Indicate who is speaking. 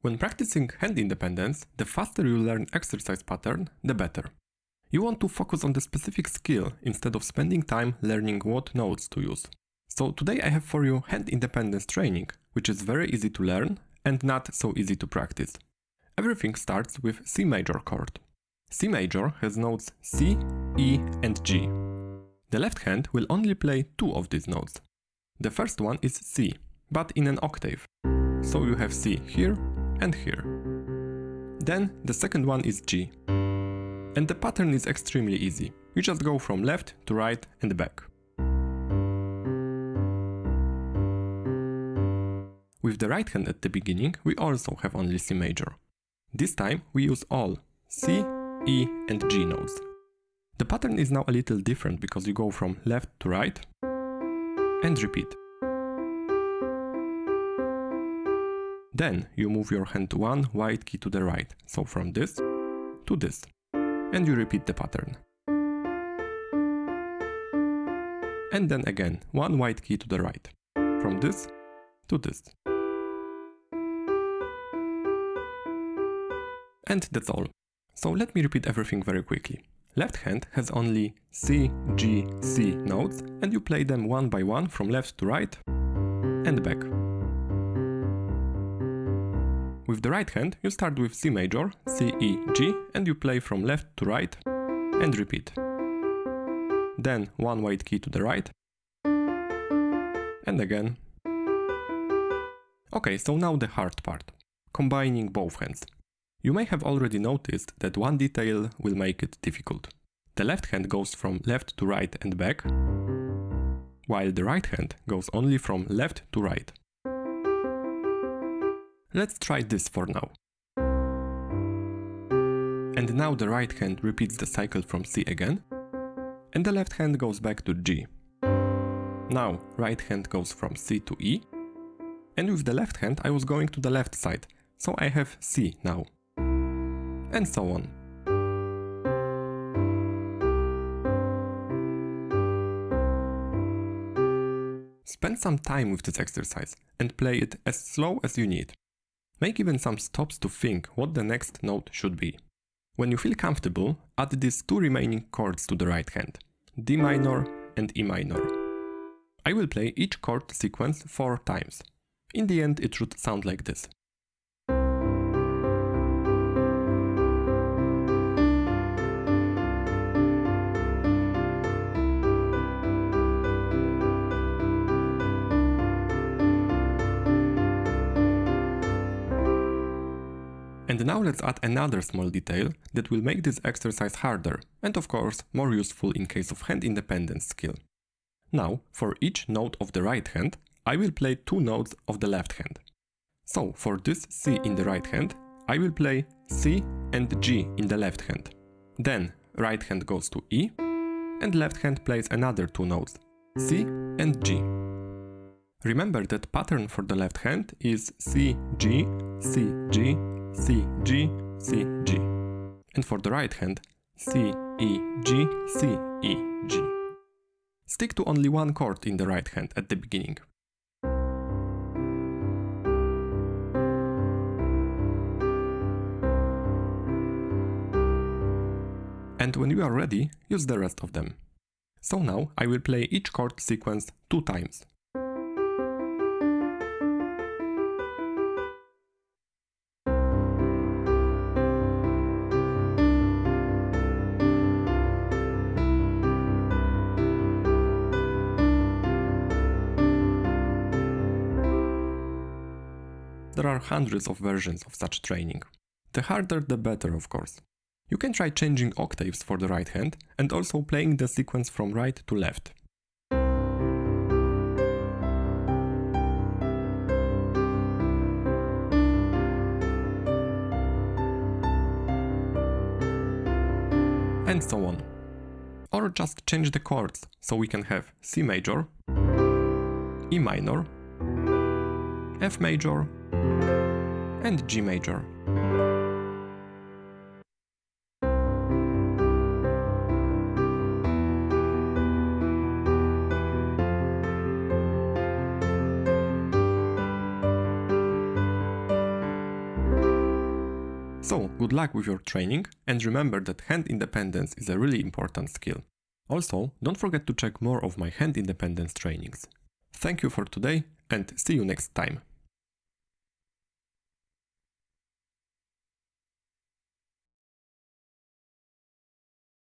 Speaker 1: When practicing hand independence, the faster you learn exercise pattern, the better. You want to focus on the specific skill instead of spending time learning what notes to use. So today I have for you hand independence training, which is very easy to learn and not so easy to practice. Everything starts with C major chord. C major has notes C, E and G. The left hand will only play two of these notes. The first one is C, but in an octave. So you have C here and here. Then the second one is G. And the pattern is extremely easy. You just go from left to right and back. With the right hand at the beginning, we also have only C major. This time we use all C, E and G notes. The pattern is now a little different because you go from left to right and repeat. Then you move your hand one white key to the right, so from this to this, and you repeat the pattern. And then again, one white key to the right, from this to this. And that's all. So let me repeat everything very quickly. Left hand has only C, G, C notes, and you play them one by one from left to right and back. With the right hand, you start with C major, C, E, G, and you play from left to right and repeat. Then one white key to the right and again. Okay, so now the hard part, combining both hands. You may have already noticed that one detail will make it difficult. The left hand goes from left to right and back, while the right hand goes only from left to right. Let's try this for now. And now the right hand repeats the cycle from C again, and the left hand goes back to G. Now right hand goes from C to E, and with the left hand I was going to the left side, so I have C now. And so on. Spend some time with this exercise and play it as slow as you need. Make even some stops to think what the next note should be. When you feel comfortable, add these two remaining chords to the right hand, D minor and E minor. I will play each chord sequence 4 times. In the end it should sound like this. And now let's add another small detail that will make this exercise harder and of course more useful in case of hand independence skill. Now, for each note of the right hand, I will play 2 notes of the left hand. So for this C in the right hand, I will play C and G in the left hand. Then right hand goes to E and left hand plays another 2 notes, C and G. Remember that pattern for the left hand is C, G, C, G, C, G, C, G. And for the right hand, C, E, G, C, E, G. Stick to only one chord in the right hand at the beginning. And when you are ready, use the rest of them. So now I will play each chord sequence 2 times. There are hundreds of versions of such training. The harder the better, of course. You can try changing octaves for the right hand and also playing the sequence from right to left. And so on. Or just change the chords, so we can have C major, E minor, F major, and G major. So, good luck with your training, and remember that hand independence is a really important skill. Also, don't forget to check more of my hand independence trainings. Thank you for today, and see you next time.